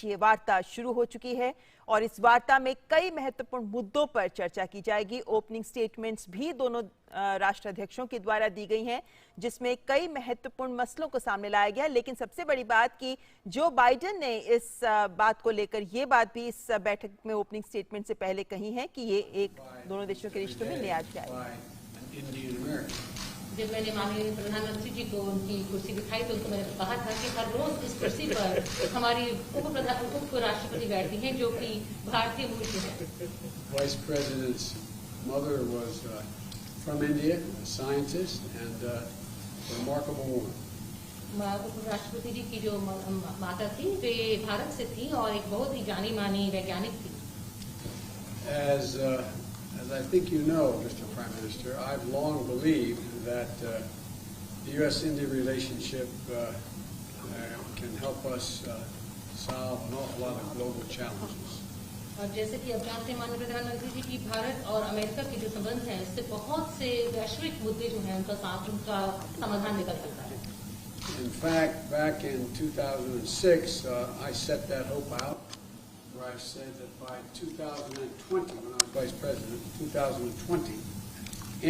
बीच ये वार्ता शुरू हो चुकी है और इस वार्ता में कई महत्वपूर्ण मुद्दों पर चर्चा की जाएगी। ओपनिंग स्टेटमेंट्स भी दोनों राष्ट्राध्यक्षों के द्वारा दी गई हैं, जिसमें कई महत्वपूर्ण मसलों को सामने लाया गया। लेकिन सबसे बड़ी बात कि जो बाइडेन ने इस बात को लेकर ये बात भी इस बैठक में ओपनिंग स्टेटमेंट से पहले कही है कि ये एक दोनों देशों के रिश्तों में न्याय जाएगा। जब मैंने माननीय प्रधानमंत्री जी को उनकी कुर्सी दिखाई तो उनको मैंने कहा था कि हर रोज इस कुर्सी पर हमारी उप राष्ट्रपति बैठती हैं जो कि भारतीय मूल के हैं। Vice President's mother was from India, a scientist and a remarkable woman. उप राष्ट्रपति जी की जो माता थी वे भारत से थी और एक बहुत ही जानी मानी वैज्ञानिक थी। As I think you know, Mr. Prime Minister, I've long believed that the U.S.-India relationship can help us solve an awful lot of global challenges. और जैसे कि अब जानते हैं माननीय प्रधानमंत्री जी की भारत और अमेरिका के जो संबंध हैं इससे बहुत से वैश्विक मुद्दे जो हैं उनका समाधान निकल सकता है। In fact, back in 2006, I set that hope out. I said that by 2020, when I was Vice President, 2020,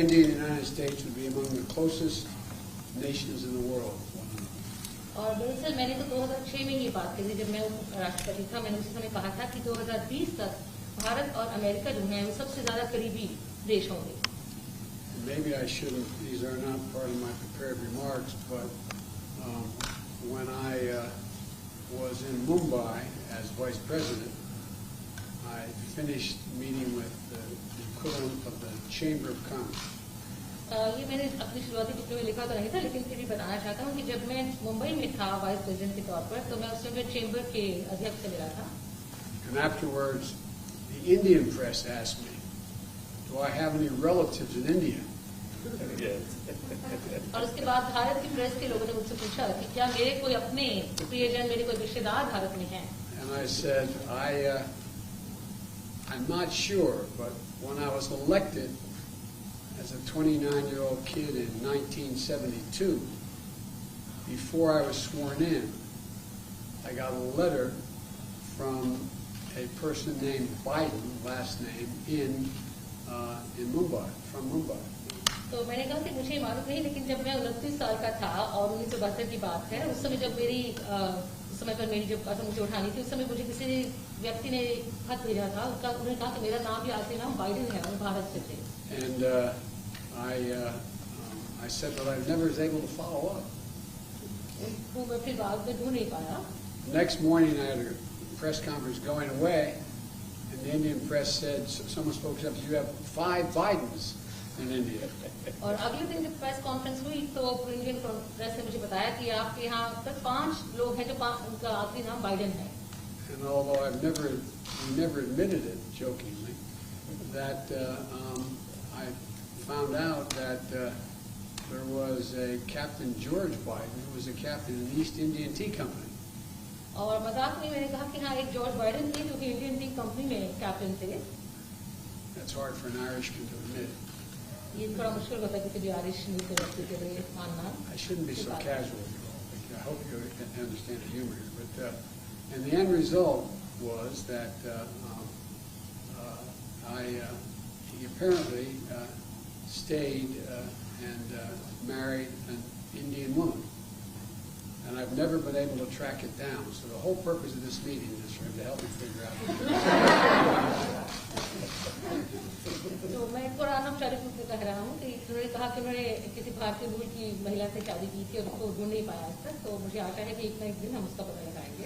India and the United States would be among the closest nations in the world. और दरअसल मैंने तो 2006 में ये बात कही जब मैं राष्ट्रपति था। मैंने उसी समय कहा था कि 2020 तक भारत और अमेरिका जो हैं वो सबसे ज्यादा करीबी देश होंगे। Maybe I shouldn't. These are not part of my prepared remarks, but when I was in Mumbai as Vice President, I finished meeting with the equivalent of the Chamber of Commerce. ये मैंने अपनी शुरुआती book में लिखा तो नहीं था, लेकिन फिर भी बताना चाहता हूँ कि जब मैं मुंबई में था वाइस प्रेसिडेंट के तौर पर तो मैं उस समय चेंबर के अध्यक्ष से मिला था। And afterwards, the Indian press asked me, "Do I have any relatives in India?" और उसके बाद भारत की प्रेस के लोगों ने मुझसे पूछा कि क्या मेरे कोई अपने प्रियजन, मेरे कोई रिश्तेदार भारत में हैं? And I said, I'm not sure, but when I was elected as a 29-year-old kid in 1972, before I was sworn in, I got a letter from a person named Biden, last name, in Mumbai, from Mumbai. तो मैंने कहा कि मुझे मालूम नहीं, लेकिन जब मैं 29 साल का था और 1972 की बात है, उस समय जब उस समय पर मेरी जब कसम मुझे उठानी थी, उस समय मुझे किसी व्यक्ति ने खत भेजा था। उन्होंने कहा कि मेरा नाम भी आखिरी नाम बाइडेन है और भारत से थे। And I said that I never was able to follow up. वो मैं फिर बाद में ढूंढ नहीं पाया। Next morning I had a press conference going away, and the Indian press said, someone spoke up, you have 5 Bidens in India. और अगले दिन जब प्रेस कॉन्फ्रेंस हुई तो इंडियन प्रेस ने मुझे बताया कि आपके यहाँ तक 5 लोग हैं जो उनका आखिरी नाम बाइडेन है। And although we never admitted it jokingly, that I found out that there was a Captain George Biden who was a captain in the East Indian Tea Company. और मजाक में मैंने कहा कि हाँ एक जॉर्ज बाइडेन थे जो कि इंडियन टी कंपनी में कैप्टन थे। That's hard for an Irishman to admit. ये थोड़ा मुश्किल होता है किसी भी आयरिश व्यक्ति के लिए मानना। I shouldn't be so casual. I hope you understand the humor here. But and the end result was that he apparently stayed and married an Indian woman. And I've never been able to track it down. So the whole purpose of this meeting is for him to help me figure out. तो मैं थोड़ा अनौपचारिक रूप से कह रहा हूँ कि उन्होंने कहा कि उन्होंने किसी भारतीय मूल की महिला से शादी की थी और उसको ढूंढ नहीं पाया आज तक। तो मुझे आशा है कि एक ना एक दिन हम उसका पता लगाएंगे।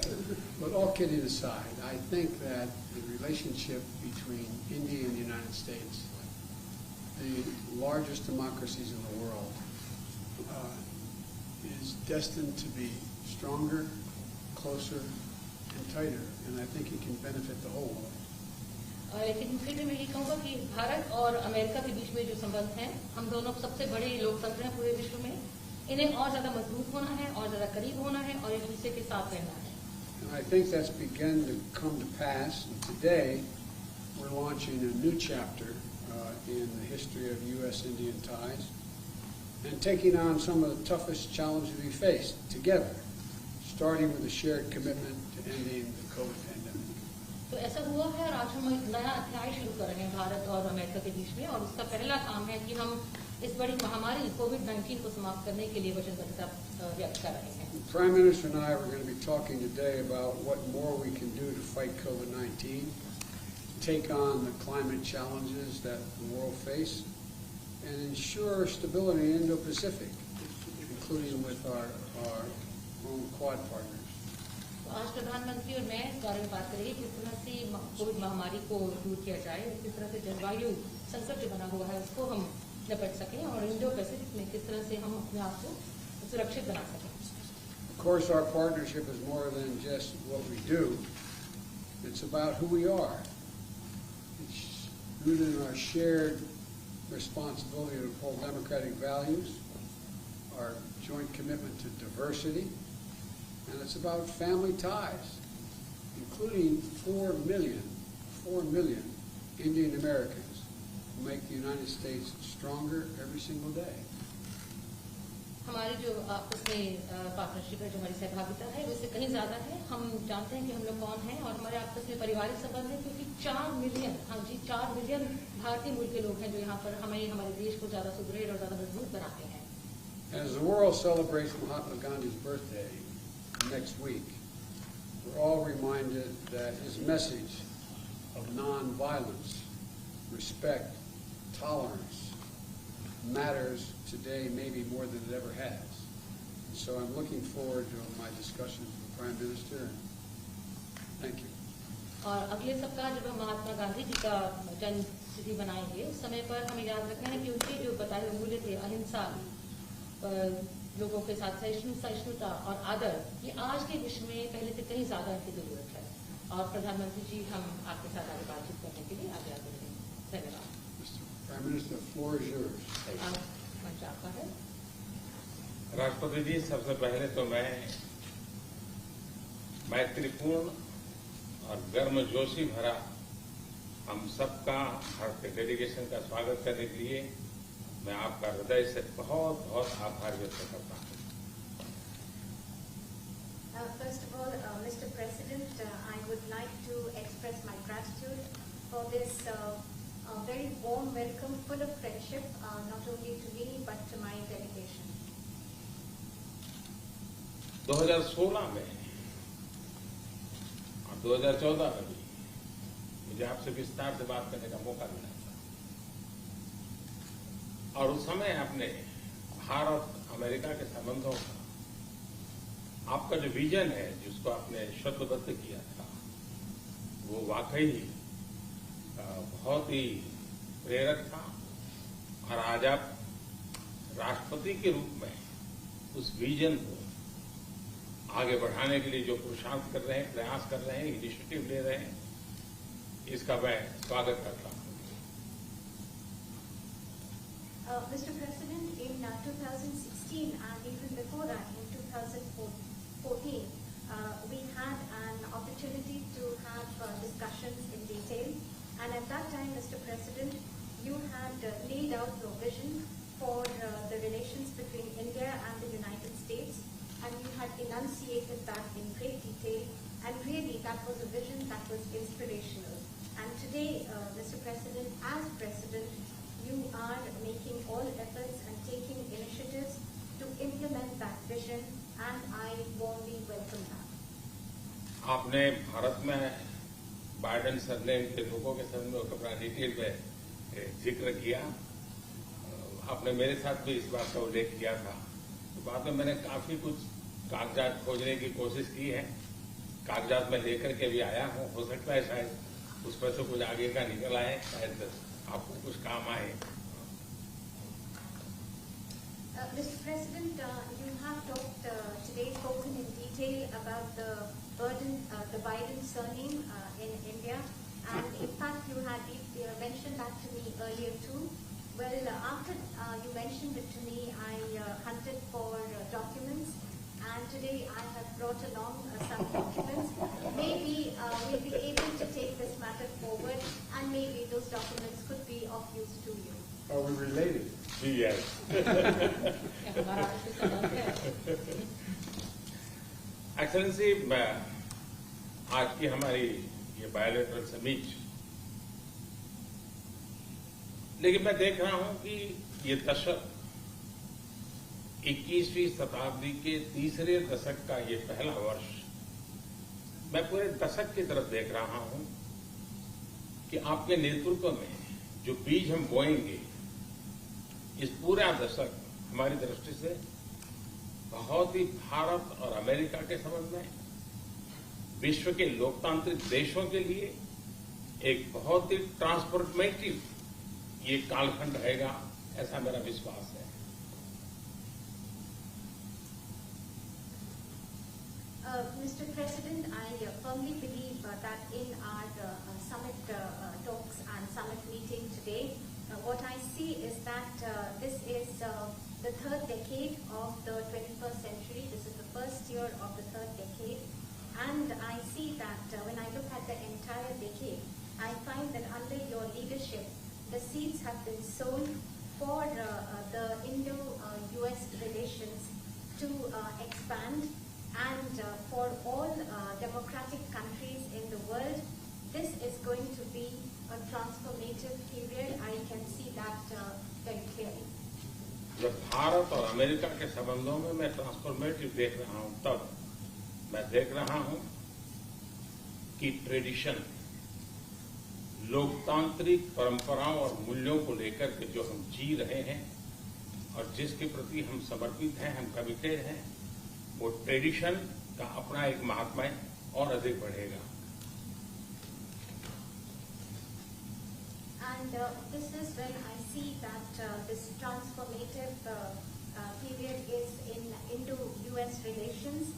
But all kidding aside, I think that the relationship between India and the United States, the largest democracies in the world, is destined to be stronger, closer, and tighter, and I think it can benefit the whole world. लेकिन फिर भी मैं ये कहूँगा कि भारत और America के बीच में जो संबंध हैं, हम दोनों सबसे बड़े लोकतंत्र हैं पूरे विश्व में। इन्हें और ज्यादा मजबूत होना है और ज्यादा करीब होना है और एक दूसरे के साथ रहना है। And I think that's begun to come to pass. And today, we're launching a new chapter in the history of U.S.-Indian ties and taking on some of the toughest challenges we face together, starting with a shared commitment to ending the COVID pandemic. तो ऐसा हुआ है और आज हम एक नया अध्याय शुरू कर रहे हैं भारत और अमेरिका के बीच में, और उसका पहला काम है कि हम इस बड़ी महामारी कोविड-19 को समाप्त करने के लिए वचनबद्धता व्यक्त कर रहे हैं। The Prime Minister and I are going to be talking today about what more we can do to fight COVID-19, take on the climate challenges that the world face, and ensure stability in Indo-Pacific, including with our own Quad partners. तो आज प्रधानमंत्री और मैं इस बारे में बात करेंगे किस तरह से कोविड महामारी को दूर किया जाए, किस तरह से जलवायु संकट जो बना हुआ है उसको हम निपट सकें, और इंडो पैसिफिक में किस तरह से हम अपने आप को सुरक्षित बना सकें। Of course, our partnership is more than just what we do. It's about who we are. It's rooted in our shared responsibility to uphold democratic values, our joint commitment to diversity, and it's about family ties, including 4 million Indian Americans who make the United States stronger every single day. हमारी जो आपस में partnership है, जो हमारी सहभागिता है, उससे कहीं ज्यादा है। हम जानते हैं कि हम लोग कौन हैं और हमारे आपस में पारिवारिक संबंध है, क्योंकि 4 मिलियन, हाँ जी 4 मिलियन भारतीय मूल के लोग हैं जो यहाँ पर हमें हमारे देश को ज्यादा सुदृढ़ और ज्यादा मजबूत बनाते हैं। As the world celebrates Mahatma Gandhi's birthday next week, we're all reminded that his message of non-violence, respect, tolerance matters today maybe more than it ever has. And so I'm looking forward to my discussions with the Prime Minister. Thank you. और अगले सप्ताह जब हम महात्मा गांधी जी का जन्म तिथि मनाएंगे, उस समय पर हमें याद रखना है कि उनके जो बताए हुए मूल्य थे, अहिंसा, लोगों के साथ सहिष्णुता और आदर, ये आज के विश्व में पहले से कहीं ज्यादा इनकी जरूरत है। और प्रधानमंत्री जी, हम आपके साथ आगे बातचीत करने के लिए आगे आते हैं। धन्यवाद। Prime Minister, the floor is yours. मंच आपका है। राष्ट्रपति जी, सबसे पहले तो मैं मैत्रीपूर्ण और गर्मजोशी भरा हम सबका भारतीय डेलीगेशन का स्वागत करने के लिए मैं आपका हृदय से बहुत बहुत आभार व्यक्त करता हूँ। First of all, Mr. President, I would like to express my gratitude for this very warm welcome, full of friendship, not only to me but to my delegation. 2016 में और 2014 में भी मुझे आपसे विस्तार से बात करने का मौका मिला था, और उस समय आपने भारत अमेरिका के संबंधों का आपका जो विजन है, जिसको आपने शब्दबद्ध किया था, वो वाकई बहुत ही प्रेरक था। और आज आप राष्ट्रपति के रूप में उस विजन को आगे बढ़ाने के लिए जो पुरुषार्थ कर रहे हैं, प्रयास कर रहे हैं, इनिशिएटिव ले रहे हैं, इसका मैं स्वागत करता हूं। Mr. President, in 2016 and even before that, in 2014, we had an opportunity to have discussions in detail. And at that time, Mr. President, you had laid out your vision for the relations between India and the United States, and you had enunciated that in great detail, and really that was a vision that was inspirational. And today, Mr. President, as President, you are making all efforts and taking initiatives to implement that vision, and I warmly welcome that. आपने भारत में Biden surname के लोगों के संबंध में अपना detail में जिक्र किया। आपने मेरे साथ भी इस बात का उल्लेख किया था। तो बाद में मैंने काफी कुछ कागजात खोजने की कोशिश की है, कागजात में लेकर के भी आया हूँ। हो सकता है शायद उसमें से कुछ आगे का निकल आए, शायद आपको कुछ काम आए। Mr. President, you have talked today, spoken in detail about the Biden surname in India, and in fact you had mentioned that to me earlier too. Well, after you mentioned it to me, I hunted for documents, and today I have brought along some documents. Maybe we'll be able to take this matter forward, and maybe those documents could be of use to you. Are we related? Yes. Excellency, आज की हमारी ये bilateral summit, लेकिन मैं देख रहा हूं कि ये दशक 21वीं शताब्दी के तीसरे दशक का ये पहला वर्ष, मैं पूरे दशक की तरफ देख रहा हूं कि आपके नेतृत्व में जो बीज हम बोएंगे, इस पूरा दशक हमारी दृष्टि से बहुत ही भारत और अमेरिका के संबंध में, विश्व के लोकतांत्रिक देशों के लिए एक बहुत ही ट्रांसफॉर्मेटिव ये कालखंड रहेगा, ऐसा मेरा विश्वास है। Mr. President, I firmly believe that in our summit talks and summit meeting today, what I see is that this is the third decade of the 21st century. This is the first year of the third decade. And I see that when I look at the entire decade, I find that under your leadership, the seeds have been sown for the Indo-US relations to expand, and for all democratic countries in the world, this is going to be a transformative period. I can see that very clearly. जब भारत और America के संबंधों में मैं transformative देख रहा हूं, तब मैं देख रहा हूं कि ट्रेडिशन, लोकतांत्रिक परंपराओं और मूल्यों को लेकर के जो हम जी रहे हैं और जिसके प्रति हम समर्पित हैं, हम कमिटेड हैं, वो ट्रेडिशन का अपना एक महात्म्य और अधिक बढ़ेगा। And this is when I see that this transformative period is in Indo-US relations.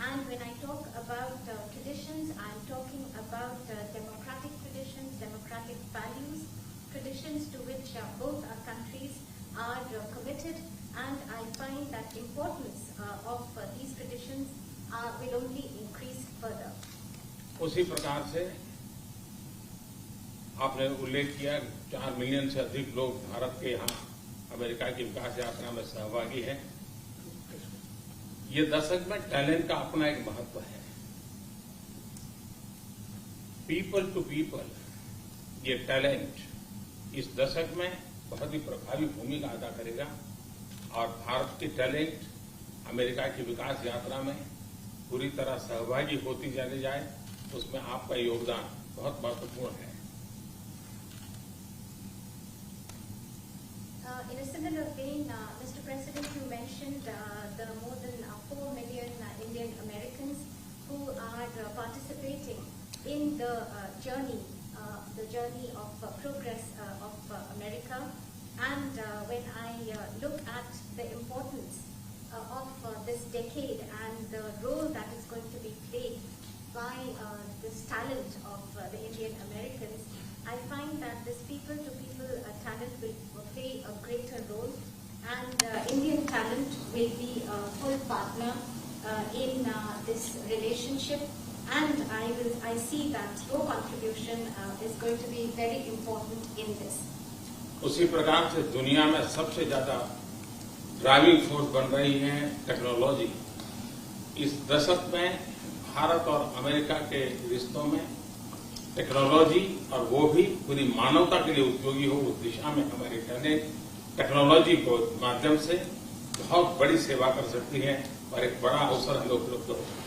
And when I talk about traditions, I'm talking about democratic traditions, democratic values, traditions to which both our countries are committed. And I find that importance of these traditions will only increase further. उसी प्रकार से आपने उल्लेख किया, 4 million से अधिक लोग भारत के यहाँ अमेरिका की विकास यात्रा में सहभागी हैं। ये दशक में टैलेंट का अपना एक महत्व है। पीपल टू पीपल, ये टैलेंट इस दशक में बहुत ही प्रभावी भूमिका अदा करेगा और भारत की टैलेंट अमेरिका की विकास यात्रा में पूरी तरह सहभागी होती चली जाए, उसमें आपका योगदान बहुत महत्वपूर्ण है। In a similar vein, Mr. President, you mentioned the more than 4 million Indian Americans who are participating in the journey of progress of America. And when I look at the importance of this decade and the role that is going to be played by this talent of the Indian Americans, I find that this people-to-people talent will play a greater role, and Indian talent will be a full partner in this relationship. And I see that your contribution is going to be very important in this. उसी प्रकार से दुनिया में सबसे ज्यादा driving force बन रही है टेक्नोलॉजी। इस दशक में भारत और अमेरिका के रिश्तों में टेक्नोलॉजी, और वो भी पूरी मानवता के लिए उपयोगी हो, उस दिशा में अमेरिका ने टेक्नोलॉजी को माध्यम से बहुत बड़ी सेवा कर सकती है और एक बड़ा अवसर हमें उपलब्ध होगा।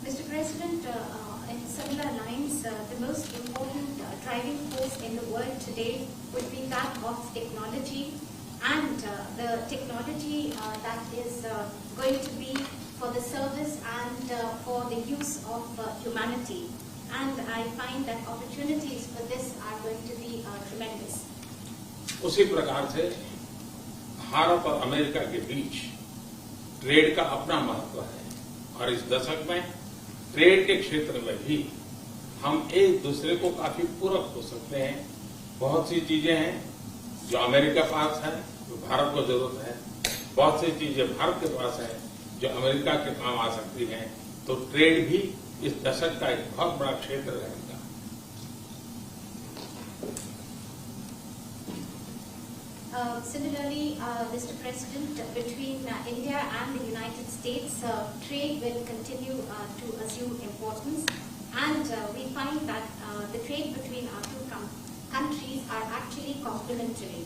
Mr. President, in similar lines, the most important driving force in the world today would be that of technology, and the technology that is going to be for the service and for the use of humanity. And I find that opportunities for this are going to be tremendous. उसी प्रकार से भारत और America के बीच trade का अपना महत्व है और इस दशक में ट्रेड के क्षेत्र में भी हम एक दूसरे को काफी पूरक हो सकते हैं। बहुत सी चीजें हैं जो अमेरिका के पास है, जो भारत को जरूरत है, बहुत सी चीजें भारत के पास है जो अमेरिका के काम आ सकती हैं। तो ट्रेड भी इस दशक का एक बहुत बड़ा क्षेत्र रहेगा। Similarly, Mr. President, between India and the United States, trade will continue to assume importance, and we find that the trade between our two countries are actually complementary.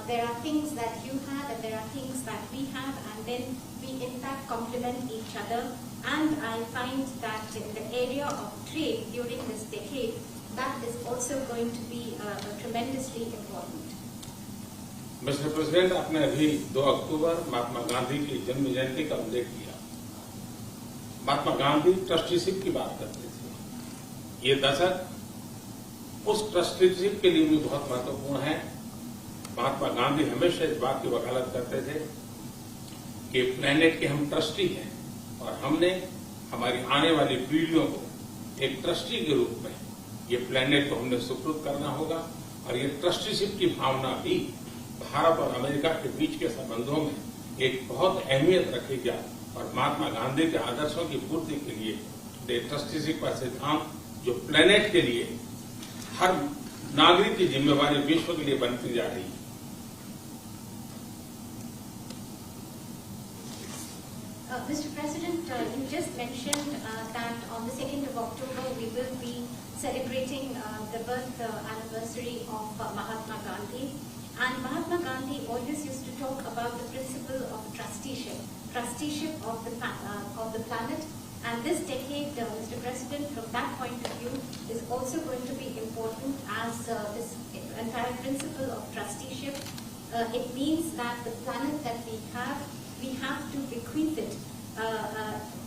There are things that you have and there are things that we have, and then we in fact complement each other. And I find that in the area of trade during this decade, that is also going to be tremendously important. Mister president, आपने अभी 2 अक्टूबर महात्मा गांधी की जन्म जयंती का उल्लेख किया। Mahatma Gandhi trusteeship की बात करते थे। ये दशक उस ट्रस्टीशिप के लिए भी बहुत महत्वपूर्ण है। महात्मा गांधी हमेशा इस बात की वकालत करते थे कि प्लेनेट के हम ट्रस्टी हैं और हमने हमारी आने वाली पीढ़ियों को एक ट्रस्टी के रूप में ये प्लेनेट को हमने सुपुर्द करना होगा, और ये ट्रस्टीशिप की भावना भी भारत और अमेरिका के बीच के संबंधों में एक बहुत अहमियत रखेगी। और महात्मा गांधी के आदर्शों की पूर्ति के लिए ट्रस्टीशिप का सिद्धांत जो प्लेनेट के लिए हर नागरिक की जिम्मेवारी विश्व के लिए बनती जा रही है। Mr. President, you just mentioned that on the 2nd of October we will be celebrating the birth anniversary of Mahatma Gandhi. And Mahatma Gandhi always used to talk about the principle of trusteeship of the planet. And this decade, Mr. President, from that point of view, is also going to be important as this entire principle of trusteeship. It means that the planet that we have to bequeath it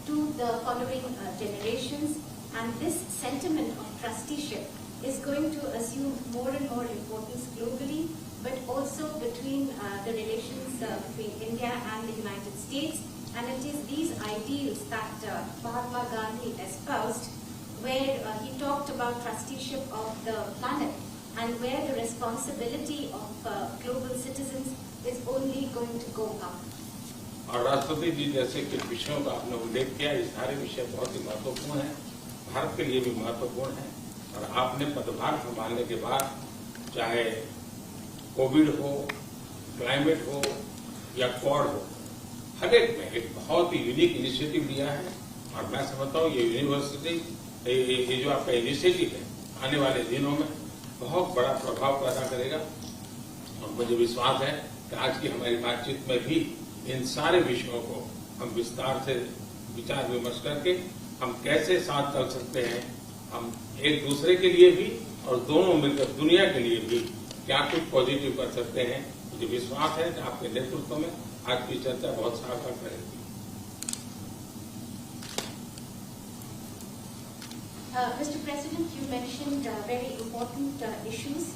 to the following generations. And this sentiment of trusteeship is going to assume more and more importance globally, but also between the relations between India and the United States. And it is these ideals that Mahatma Gandhi espoused, where he talked about trusteeship of the planet, and where the responsibility of global citizens is only going to go up. और राष्ट्रपति जी जैसे कुछ विषयों का आपने उल्लेख किया, ये सारे विषय बहुत ही महत्वपूर्ण हैं, भारत के लिए भी महत्वपूर्ण है। और आपने पदभार संभालने के बाद चाहे कोविड हो, क्लाइमेट हो या क्वाड हो, हर एक में एक बहुत ही यूनिक इनिशिएटिव लिया है। और मैं समझता हूँ ये यूनिवर्सिटी, ये जो आपका इनिशिएटिव है, आने वाले दिनों में बहुत बड़ा प्रभाव पैदा करेगा। और मुझे विश्वास है कि आज की हमारी बातचीत में भी इन सारे विषयों को हम विस्तार से विचार विमर्श करके हम कैसे साथ चल सकते हैं, हम एक दूसरे के लिए भी और दोनों मिलकर दुनिया के लिए भी क्या कुछ पॉजिटिव कर सकते हैं। मुझे विश्वास है कि आपके नेतृत्व में आज की चर्चा बहुत सार्थक रहेगी। Mr. President, you mentioned very important issues,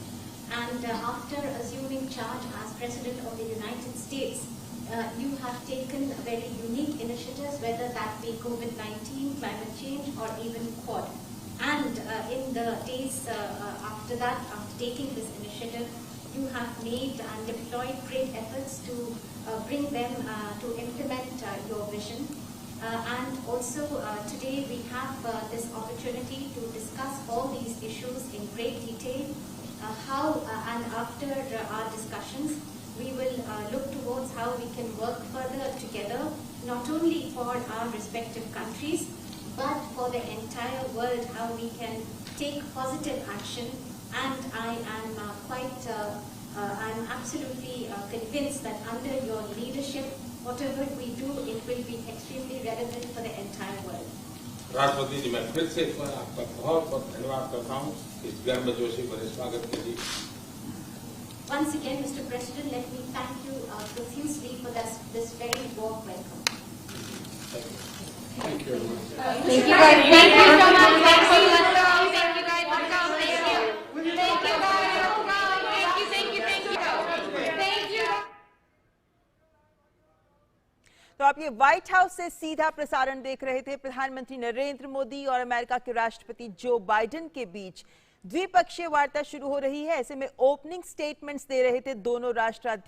and after assuming charge as President of the United States, you have taken very unique initiatives, whether that be COVID-19, climate change, or even Quad. And in the days after that, after taking this initiative, you have made and deployed great efforts to bring them to implement your vision. And also today we have this opportunity to discuss all these issues in great detail. And after our discussions, we will look towards how we can work further together, not only for our respective countries, but for the entire world, how we can take positive action. And I am I'm absolutely convinced that under your leadership, whatever we do, it will be extremely relevant for the entire world. राष्ट्रपति जी, मैं फिर से एक बार आपका बहुत बहुत धन्यवाद करता हूँ इस गर्मजोशी भरे स्वागत के लिए। Once again, Mr. President, let me thank you profusely for this very warm welcome. Thank you, everyone. Thank you guys. Thank you so much. Thank you guys. Thank you guys. Thank you. तो आप ये white house से सीधा प्रसारण देख रहे थे। प्रधानमंत्री नरेंद्र मोदी और अमेरिका के राष्ट्रपति जो बाइडेन के बीच द्विपक्षीय वार्ता शुरू हो रही है। ऐसे में ओपनिंग स्टेटमेंट्स दे रहे थे दोनों राष्ट्राध्यक्ष।